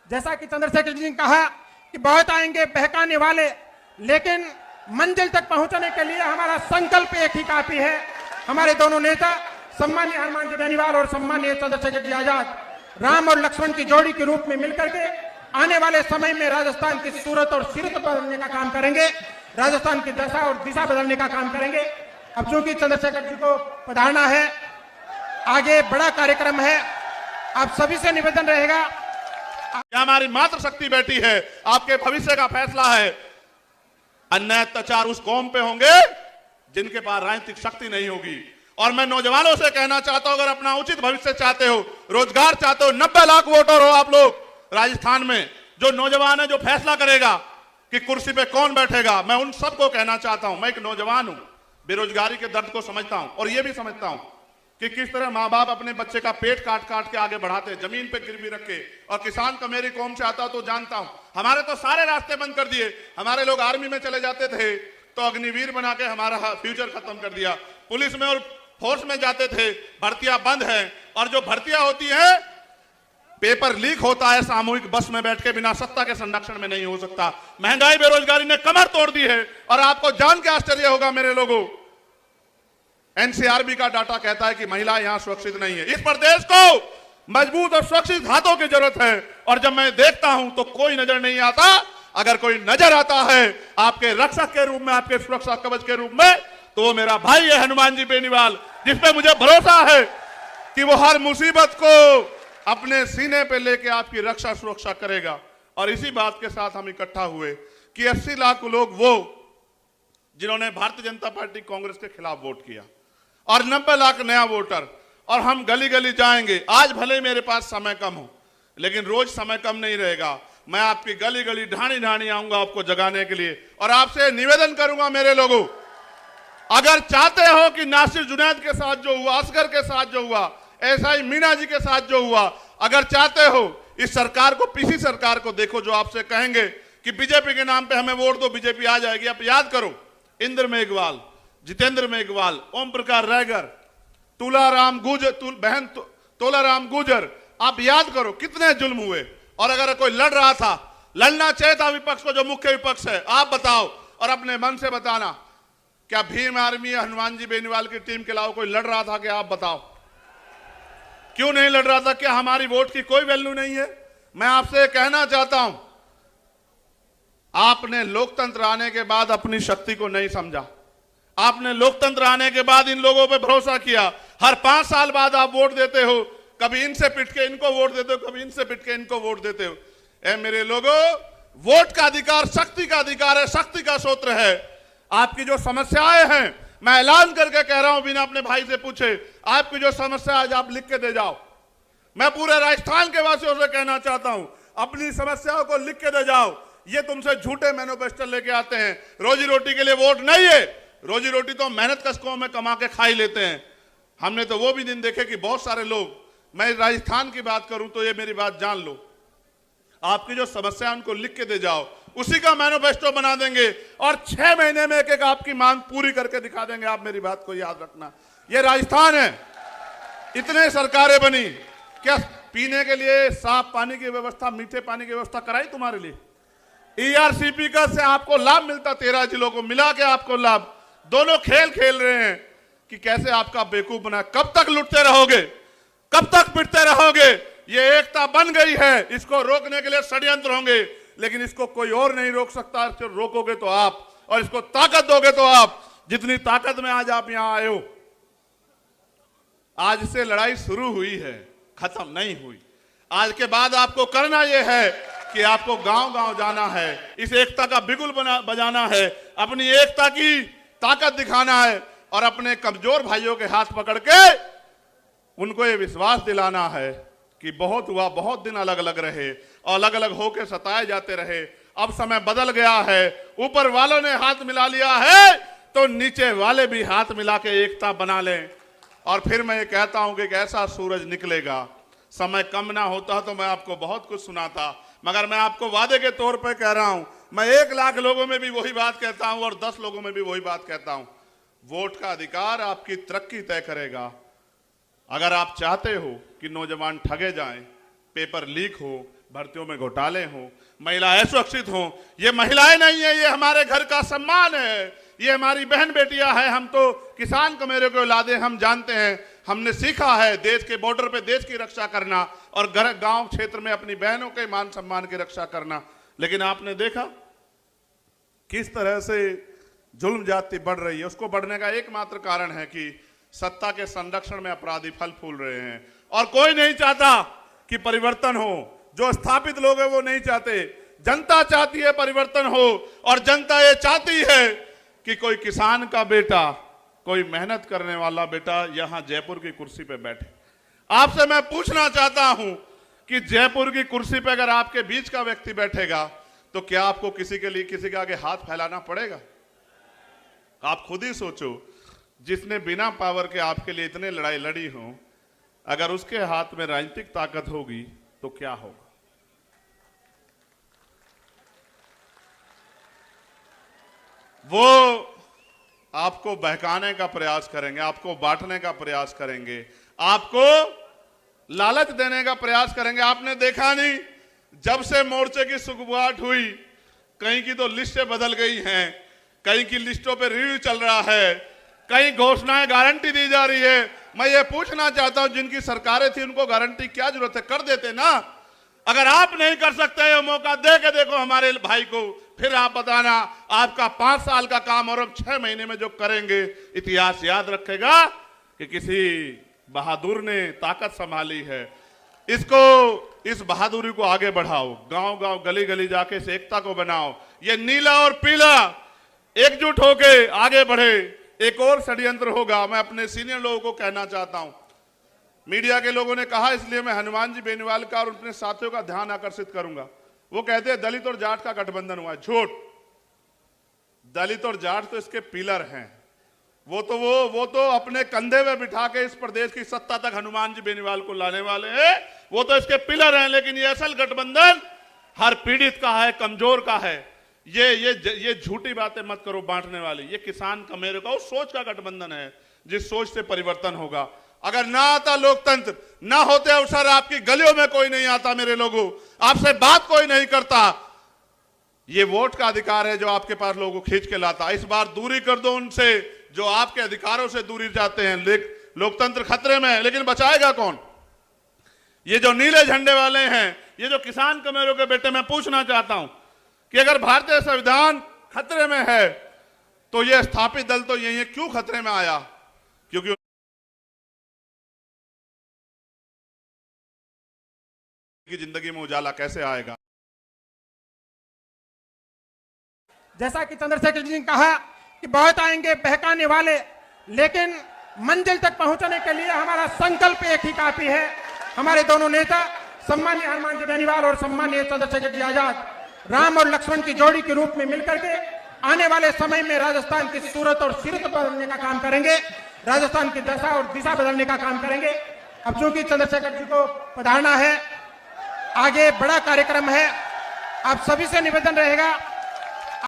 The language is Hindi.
जैसा कि चंद्रशेखर जी ने कहा कि बहुत आएंगे बहकाने वाले, लेकिन मंजिल तक पहुंचने के लिए हमारा संकल्प एक ही काफी है। हमारे दोनों नेता सम्मानीय हनुमान जी बेनीवाल और सम्मानीय चंद्रशेखर जी आजाद राम और लक्ष्मण की जोड़ी के रूप में मिलकर के आने वाले समय में राजस्थान की सूरत और सीरत बदलने का काम करेंगे, राजस्थान की दशा और दिशा बदलने का काम करेंगे। अब चूंकि चंद्रशेखर जी को पधारना है, आगे बड़ा कार्यक्रम है, आप सभी से निवेदन रहेगा। हमारी मातृ शक्ति बैठी है, आपके भविष्य का फैसला है। अन्याय अत्याचार उस कौम पे होंगे जिनके पास राजनीतिक शक्ति नहीं होगी। और मैं नौजवानों से कहना चाहता हूं, अगर अपना उचित भविष्य चाहते हो, रोजगार चाहते हो, 90 लाख वोटर हो आप लोग राजस्थान में, जो नौजवान है जो फैसला करेगा कि कुर्सी पे कौन बैठेगा, मैं उन सबको कहना चाहता हूं। मैं एक नौजवान हूं, बेरोजगारी के दर्द को समझता हूं और यह भी समझता हूं कि किस तरह माँ बाप अपने बच्चे का पेट काट काट के आगे बढ़ाते हैं, जमीन पे गिरवी रख के। और किसान का मेरी कौम से आता तो जानता हूं। हमारे तो सारे रास्ते बंद कर दिए। हमारे लोग आर्मी में चले जाते थे तो अग्निवीर बना के हमारा फ्यूचर खत्म कर दिया। पुलिस में और फोर्स में जाते थे, भर्तियां बंद है। और जो भर्तियां होती है, पेपर लीक होता है, सामूहिक बस में बैठ के बिना सत्ता के संरक्षण में नहीं हो सकता। महंगाई बेरोजगारी ने कमर तोड़ दी है। और आपको जान के आश्चर्य होगा मेरे लोगों, एनसीआरबी का डाटा कहता है कि महिला यहां सुरक्षित नहीं है। इस प्रदेश को मजबूत और सुरक्षित हाथों की जरूरत है। और जब मैं देखता हूं तो कोई नजर नहीं आता। अगर कोई नजर आता है आपके रक्षक के रूप में, आपके सुरक्षा कवच के रूप में, तो वो मेरा भाई है हनुमान जी बेनीवाल, जिसपे मुझे भरोसा है कि वो हर मुसीबत को अपने सीने पे लेके आपकी रक्षा सुरक्षा करेगा। और इसी बात के साथ हम इकट्ठा हुए कि 80 लाख लोग वो जिन्होंने भारतीय जनता पार्टी कांग्रेस के खिलाफ वोट किया और 90 लाख नया वोटर। और हम गली गली जाएंगे। आज भले मेरे पास समय कम हो, लेकिन रोज समय कम नहीं रहेगा। मैं आपकी गली गली ढाणी ढाणी आऊंगा आपको जगाने के लिए। और आपसे निवेदन करूंगा मेरे लोगों, अगर चाहते हो कि नासिर जुनैद के साथ जो हुआ, असगर के साथ जो हुआ, ऐसा ही मीना जी के साथ जो हुआ, अगर चाहते हो इस सरकार को, पीसी सरकार को देखो जो आपसे कहेंगे कि बीजेपी के नाम पे हमें वोट दो, बीजेपी आ जाएगी। आप याद करो, इंद्र मेघवाल, जितेंद्र मेघवाल, ओम प्रकाश रायगर, तुलाराम गुजर, बहन तोलाराम गुजर, आप याद करो कितने जुल्म हुए। और अगर कोई लड़ रहा था, लड़ना चाहिए था विपक्ष को, जो मुख्य विपक्ष है, आप बताओ और अपने मन से बताना, क्या भीम आर्मी या हनुमान जी बेनीवाल की टीम के अलावा कोई लड़ रहा था? क्या आप बताओ, क्यों नहीं लड़ रहा था? क्या हमारी वोट की कोई वैल्यू नहीं है? मैं आपसे कहना चाहता हूं, आपने लोकतंत्र आने के बाद अपनी शक्ति को नहीं समझा। आपने लोकतंत्र आने के बाद इन लोगों पे भरोसा किया। हर 5 साल बाद आप वोट देते हो, कभी इनसे पिट के इनको वोट देते हो, कभी इनसे पिट के इनको वोट देते हो। ए मेरे लोगों, वोट का अधिकार शक्ति का अधिकार है, शक्ति का सूत्र है। आपकी जो समस्याएं हैं, मैं ऐलान करके कह रहा हूं बिना अपने भाई से पूछे, आपकी जो समस्या आज आप लिख के दे जाओ। मैं पूरे राजस्थान के वासियों से कहना चाहता हूं, अपनी समस्याओं को लिख के दे जाओ। ये तुमसे झूठे मैनिफेस्टो लेके आते हैं। रोजी रोटी के लिए वोट नहीं है, रोजी रोटी तो मेहनत कष्टों में कमा के खा ही लेते हैं। हमने तो वो भी दिन देखे कि बहुत सारे लोग, मैं राजस्थान की बात करूं तो ये मेरी बात जान लो, आपकी जो समस्या उनको लिख के दे जाओ, उसी का मैनिफेस्टो बना देंगे और 6 महीने में एक एक आपकी मांग पूरी करके दिखा देंगे। आप मेरी बात को याद रखना, ये राजस्थान है। इतने सरकारें बनी, क्या पीने के लिए साफ पानी की व्यवस्था, मीठे पानी की व्यवस्था कराई तुम्हारे लिए? ईआरसीपी का से आपको लाभ मिलता, 13 जिलों को मिला के आपको लाभ। दोनों खेल खेल रहे हैं कि कैसे आपका बेवकूफ बना। कब तक लुटते रहोगे, कब तक पिटते रहोगे? ये एकता बन गई है, इसको रोकने के लिए षड्यंत्र होंगे, लेकिन इसको कोई और नहीं रोक सकता। रोकोगे तो आप, और इसको ताकत दोगे तो आप। जितनी ताकत में आज आप यहां आए हो, आज से लड़ाई शुरू हुई है, खत्म नहीं हुई। आज के बाद आपको करना यह है कि आपको गांव गांव जाना है, इस एकता का बिगुल बजाना है, अपनी एकता की ताकत दिखाना है और अपने कमजोर भाइयों के हाथ पकड़ के उनको ये विश्वास दिलाना है कि बहुत हुआ, बहुत दिन अलग अलग रहे और अलग अलग होकर सताए जाते रहे। अब समय बदल गया है, ऊपर वालों ने हाथ मिला लिया है तो नीचे वाले भी हाथ मिला के एकता बना लें। और फिर मैं ये कहता हूं कि एक ऐसा सूरज निकलेगा। समय कम ना होता तो मैं आपको बहुत कुछ सुनाता, मगर मैं आपको वादे के तौर पे कह रहा हूं, मैं 1 लाख लोगों में भी वही बात कहता हूं और 10 लोगों में भी वही बात कहता हूं। वोट का अधिकार आपकी तरक्की तय करेगा। अगर आप चाहते हो कि नौजवान ठगे जाएं, पेपर लीक हो, भर्तियों में घोटाले हों, महिलाएं सुरक्षित हों। ये महिलाएं नहीं है, ये हमारे घर का सम्मान है, ये हमारी बहन बेटियां हैं। हम तो किसान कमेरे के औलादे, हम जानते हैं, हमने सीखा है देश के बॉर्डर पे देश की रक्षा करना और घर गांव क्षेत्र में अपनी बहनों के मान सम्मान की रक्षा करना। लेकिन आपने देखा किस तरह से जुल्म जाति बढ़ रही है। उसको बढ़ने का एकमात्र कारण है कि सत्ता के संरक्षण में अपराधी फल फूल रहे हैं और कोई नहीं चाहता कि परिवर्तन हो। जो स्थापित लोग हैं वो नहीं चाहते, जनता चाहती है परिवर्तन हो। और जनता ये चाहती है कि कोई किसान का बेटा, कोई मेहनत करने वाला बेटा यहां जयपुर की कुर्सी पे बैठे। आपसे मैं पूछना चाहता हूं कि जयपुर की कुर्सी पे अगर आपके बीच का व्यक्ति बैठेगा तो क्या आपको किसी के लिए किसी के आगे हाथ फैलाना पड़ेगा? आप खुद ही सोचो, जिसने बिना पावर के आपके लिए इतने लड़ाई लड़ी हो, अगर उसके हाथ में राजनीतिक ताकत होगी तो क्या होगा? वो आपको बहकाने का प्रयास करेंगे, आपको बांटने का प्रयास करेंगे, आपको लालच देने का प्रयास करेंगे। आपने देखा नहीं, जब से मोर्चे की सुगबुगाहट हुई, कहीं की तो लिस्टें बदल गई हैं, कहीं की लिस्टों पे रिव्यू चल रहा है, कहीं घोषणाएं गारंटी दी जा रही है। मैं ये पूछना चाहता हूं, जिनकी सरकारें थी उनको गारंटी क्या जरूरत है? कर देते ना। अगर आप नहीं कर सकते हो, मौका दे के देखो हमारे भाई को, फिर आप बताना आपका 5 साल का काम और अब 6 महीने में जो करेंगे, इतिहास याद रखेगा कि किसी बहादुर ने ताकत संभाली है। इस बहादुरी को आगे बढ़ाओ, गांव गांव गली गली जाके इस एकता को बनाओ। ये नीला और पीला एकजुट होके आगे बढ़े। एक और षड्यंत्र होगा, मैं अपने सीनियर लोगों को कहना चाहता हूं। मीडिया के लोगों ने कहा, इसलिए मैं हनुमान जी बेनीवाल का और अपने साथियों का ध्यान आकर्षित करूंगा। वो कहते हैं दलित और जाट का गठबंधन हुआ है। झूठ। दलित और जाट तो इसके पिलर हैं। वो तो अपने कंधे में बिठा के इस प्रदेश की सत्ता तक हनुमान जी बेनीवाल को लाने वाले हैं। वो तो इसके पिलर हैं। लेकिन ये असल गठबंधन हर पीड़ित का है, कमजोर का है। ये झूठी बातें मत करो बांटने वाली। ये किसान कमेरे का उस सोच का गठबंधन है जिस सोच से परिवर्तन होगा। अगर ना आता लोकतंत्र, ना होते अवसर, आपकी गलियों में कोई नहीं आता मेरे लोगों, आपसे बात कोई नहीं करता। ये वोट का अधिकार है जो आपके पास लोगों को खींच के लाता। इस बार दूरी कर दो उनसे जो आपके अधिकारों से दूरी जाते हैं। लोकतंत्र खतरे में है, लेकिन बचाएगा कौन? ये जो नीले झंडे वाले हैं, ये जो किसान कमेरों के बेटे, मैं पूछना चाहता हूं कि अगर भारतीय संविधान खतरे में है तो ये स्थापित दल तो यही है, क्यों खतरे में आया? क्योंकि की जिंदगी में उजाला कैसे आएगा? जैसा कि चंद्रशेखर जी ने कहा कि बहुत आएंगे बहकाने वाले, लेकिन मंजिल तक पहुंचने के लिए हमारा संकल्प एक ही काफी है। हमारे दोनों नेता सम्मानीय हनुमान जी बेनीवाल और सम्मानीय चंद्रशेखर जी आजाद राम और लक्ष्मण की जोड़ी के रूप में मिलकर के आने वाले समय में राजस्थान की सूरत और सीरत बदलने का काम करेंगे, राजस्थान की दशा और दिशा बदलने का काम करेंगे। अब चूंकि चंद्रशेखर जी को पधारना है, आगे बड़ा कार्यक्रम है, आप सभी से निवेदन रहेगा